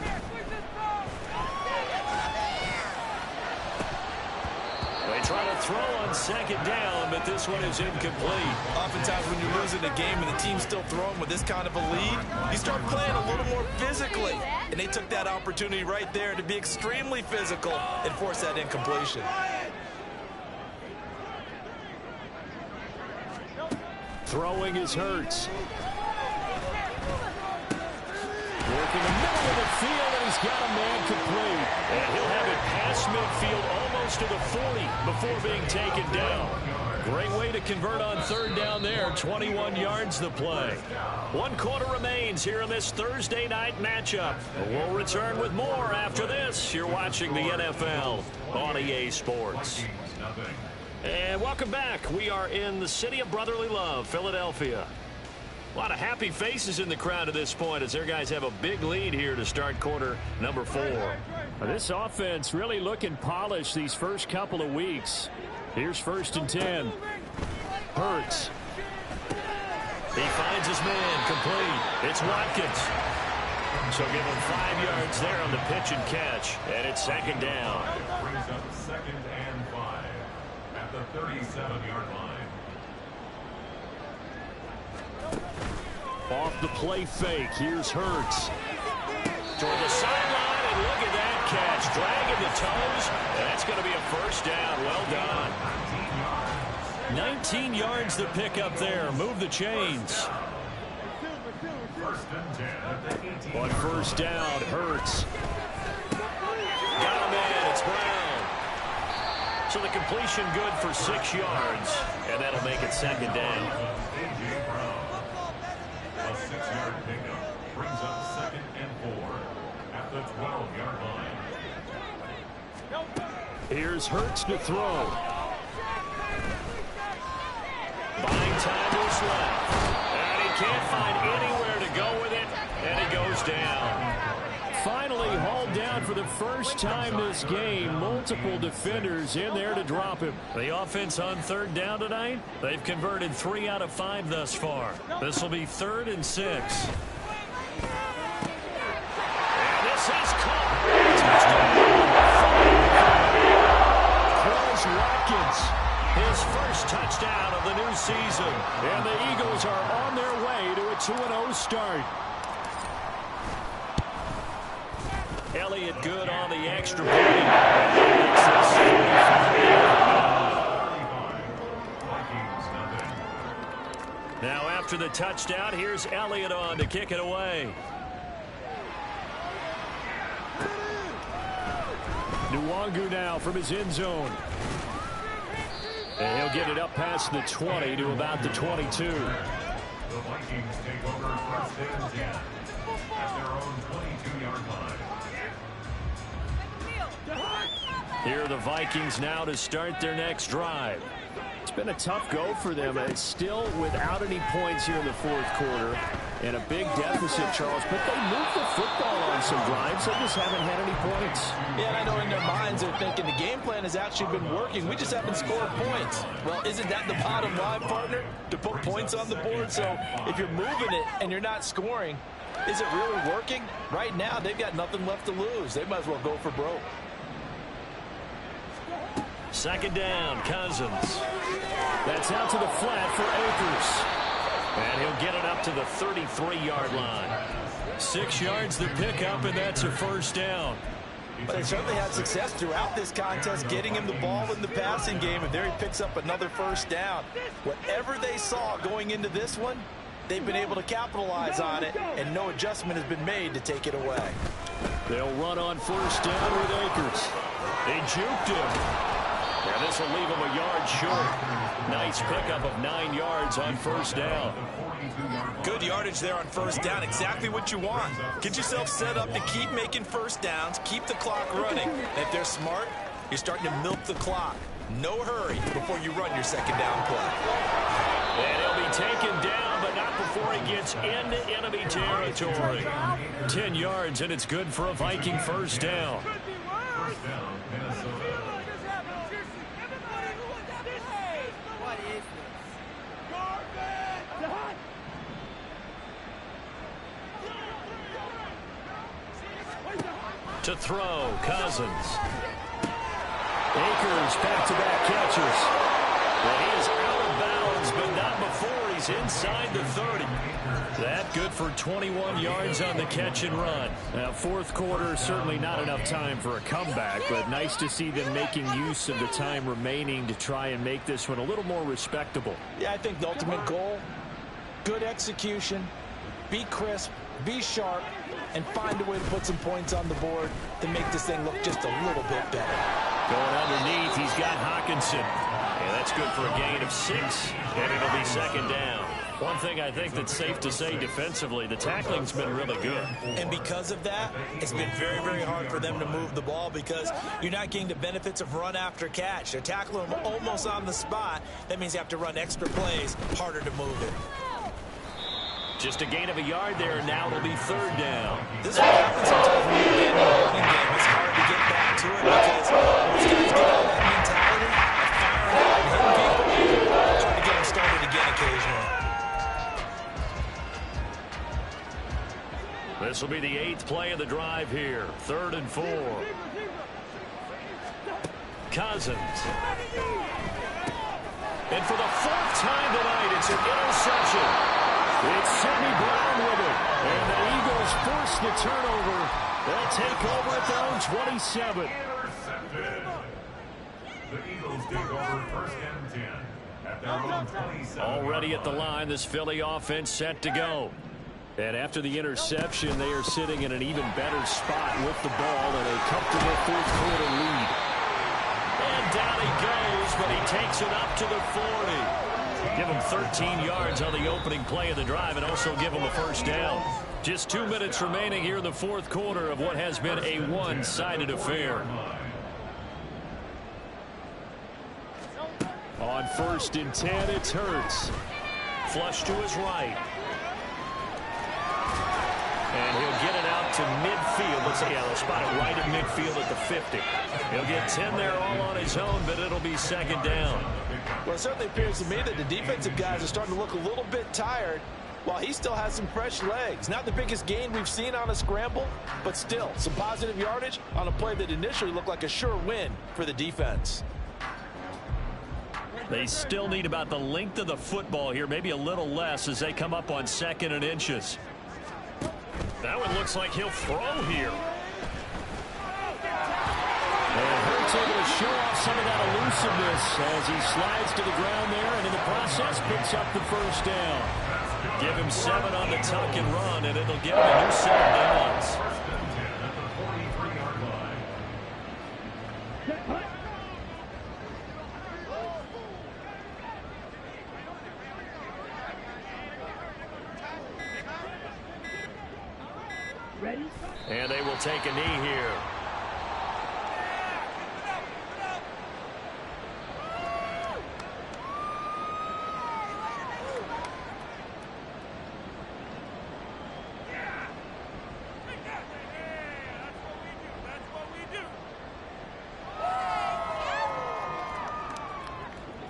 They try to throw on 2nd down, but this one is incomplete. Oftentimes when you're losing a game and the team's still throwing with this kind of a lead, you start playing a little more physically. And they took that opportunity right there to be extremely physical and force that incompletion. Throwing is Hurts. Working the middle of the field, and he's got a man complete. And he'll have it past midfield almost to the 40 before being taken down. Great way to convert on 3rd down there. 21 yards the play. 1 quarter remains here in this Thursday night matchup. We'll return with more after this. You're watching the NFL on EA Sports. And welcome back. We are in the city of brotherly love, Philadelphia. A lot of happy faces in the crowd at this point as their guys have a big lead here to start quarter number 4. This offense really looking polished these first couple of weeks. Here's 1st and 10. Hurts. He finds his man complete. It's Watkins. So give him 5 yards there on the pitch and catch. And it's second down. Brings up 2nd and 5 at the 37-yard line. Off the play fake. Here's Hurts. Toward the sideline, and look at that catch. Dragging the toes, and that's going to be a first down. Well done. 19 yards to pick up there. Move the chains. First and 10 at the 18. On first down, Hurts. Got him in. It's Brown. So the completion good for 6 yards, and that'll make it second down. A.J. Brown. A 6-yard pickup brings up 2nd and 4 at the 12-yard line. Here's Hurts to throw. Buying time to his left. And he can't find anywhere to go with it, and he goes down. Finally hauled down for the first time this game. Multiple defenders in there to drop him. The offense on third down tonight, they've converted 3 out of 5 thus far. This will be 3rd and 6. And this is caught. Touchdown. Watkins, his first touchdown of the new season. And the Eagles are on their way to a 2-0 start. Elliott good on the extra point. Now after the touchdown, here's Elliott on to kick it away. Nwangu now from his end zone. And he'll get it up past the 20 to about the 22. The Vikings take over 1st and 10 at their own 22-yard line. Here are the Vikings now to start their next drive. It's been a tough go for them. It's still without any points here in the 4th quarter. And a big deficit, Charles. But they moved the football on some drives. They just haven't had any points. Yeah, and I know in their minds they're thinking the game plan has actually been working. We just haven't scored points. Well, isn't that the bottom line, partner? To put points on the board? So if you're moving it and you're not scoring, is it really working? Right now, they've got nothing left to lose. They might as well go for broke. Second down, Cousins. That's out to the flat for Akers. And he'll get it up to the 33-yard line. 6 yards to pick up, and that's a first down. But they certainly had success throughout this contest, getting him the ball in the passing game, and there he picks up another first down. Whatever they saw going into this one, they've been able to capitalize on it, and no adjustment has been made to take it away. They'll run on first down with Akers. They juked him. And this will leave him a yard short. Nice pickup of 9 yards on first down. Good yardage there on first down. Exactly what you want. Get yourself set up to keep making first downs, keep the clock running. And if they're smart, you're starting to milk the clock. No hurry before you run your second down play. And he'll be taken down, but not before he gets into enemy territory. 10 yards, and it's good for a Viking first down. First down, Minnesota. To throw, Cousins. Akers back-to-back catches. And he is out of bounds, but not before he's inside the 30. That good for 21 yards on the catch and run. Now, 4th quarter, certainly not enough time for a comeback, but nice to see them making use of the time remaining to try and make this one a little more respectable. Yeah, I think the ultimate goal, good execution, be crisp, be sharp, and find a way to put some points on the board to make this thing look just a little bit better. Going underneath, he's got Hawkinson. And that's good for a gain of 6, and it'll be second down. One thing I think that's safe to say defensively, the tackling's been really good. And because of that, it's been very, very hard for them to move the ball because you're not getting the benefits of run after catch. They're tackling them almost on the spot. That means you have to run extra plays, harder to move it. Just a gain of a yard there, and now it'll be third down. This is what happens sometimes when you're in the running game. It's hard to get back to it because those guys get all that mentality of firing out and hitting people. Trying to get them started again occasionally. This will be the 8th play of the drive here. 3rd and 4. Cousins. And for the 4th time tonight, it's an interception. It's Sidney Brown with it. And the Eagles force the turnover. They'll take over at their own 27. Intercepted. The Eagles take over 1st and 10 at their own 27. Already at the line, this Philly offense set to go. And after the interception, they are sitting in an even better spot with the ball and a comfortable 4th quarter lead. And down he goes, but he takes it up to the 40. Give him 13 yards on the opening play of the drive and also give him a 1st down. Just 2 minutes remaining here in the 4th quarter of what has been a one-sided affair. On 1st and 10, it's Hurts. Flush to his right. And he'll get it out to midfield. Let's see, they'll spot it right at midfield at the 50. He'll get 10 there all on his own, but it'll be 2nd down. Well, it certainly appears to me that the defensive guys are starting to look a little bit tired while he still has some fresh legs. Not the biggest gain we've seen on a scramble, but still some positive yardage on a play that initially looked like a sure win for the defense. They still need about the length of the football here, maybe a little less as they come up on 2nd and inches. That one looks like he'll throw here. And Hurts able to show off some of that elusiveness as he slides to the ground there and in the process picks up the 1st down. Give him 7 on the tuck and run, and it'll give him a new set of downs. 1st and 10 at the 43-yard line. And they will take a knee here.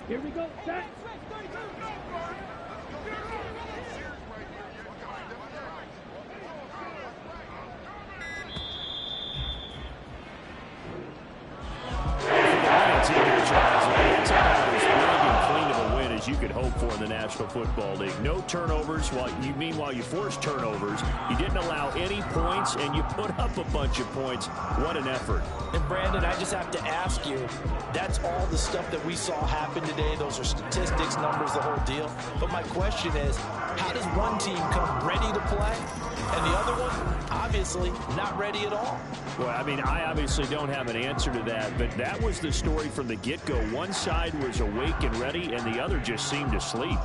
Here we go, set. You could hope for in the National Football League. No turnovers. Meanwhile, you forced turnovers. You didn't allow any points, and you put up a bunch of points. What an effort. And, Brandon, I just have to ask you, that's all the stuff that we saw happen today. Those are statistics, numbers, the whole deal. But my question is, how does one team come ready to play, and the other one, obviously, not ready at all? Well, I mean, I obviously don't have an answer to that, but that was the story from the get-go. One side was awake and ready, and the other just seemed to sleep.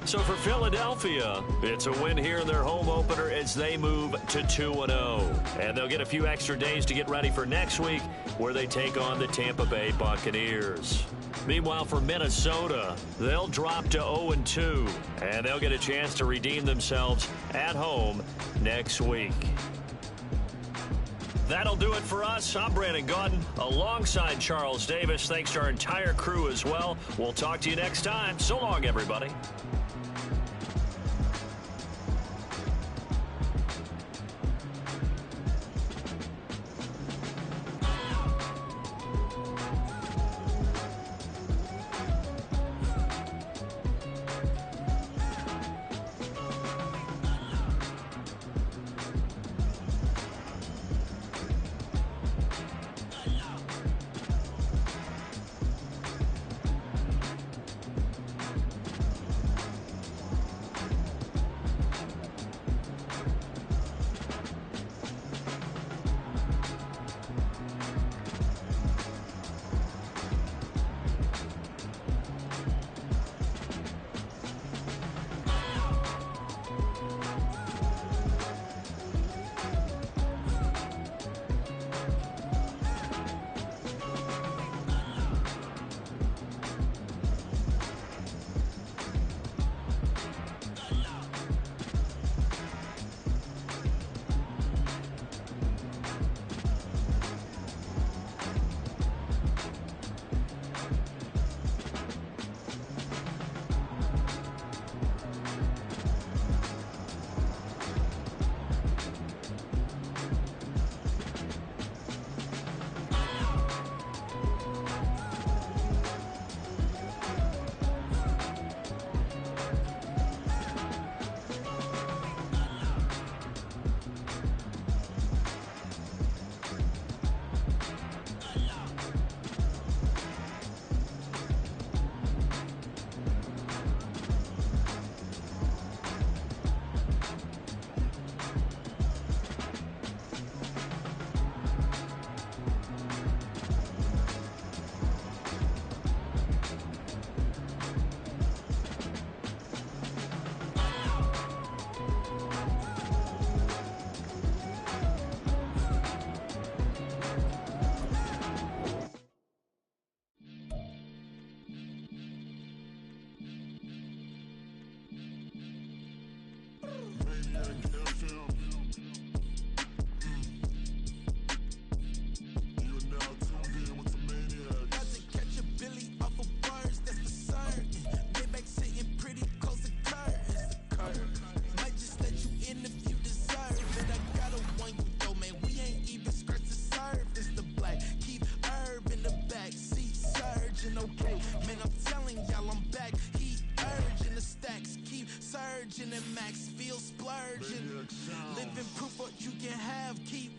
So for Philadelphia, it's a win here in their home opener as they move to 2-0. And they'll get a few extra days to get ready for next week where they take on the Tampa Bay Buccaneers. Meanwhile, for Minnesota, they'll drop to 0-2, and they'll get a chance to redeem themselves at home next week. That'll do it for us. I'm Brandon Gaudin alongside Charles Davis. Thanks to our entire crew as well. We'll talk to you next time. So long, everybody. About to catch a Billy off of words, that's for certain. Maybach sitting pretty close to curtains. Might just let you in if you deserve it. I got a one you though, man. We ain't even scratched the surface. The black keep herb in the back seat surging. Okay, man, I'm telling y'all I'm back. Heat urging the stacks keep surging and max feel splurging. Living proof what you can have keep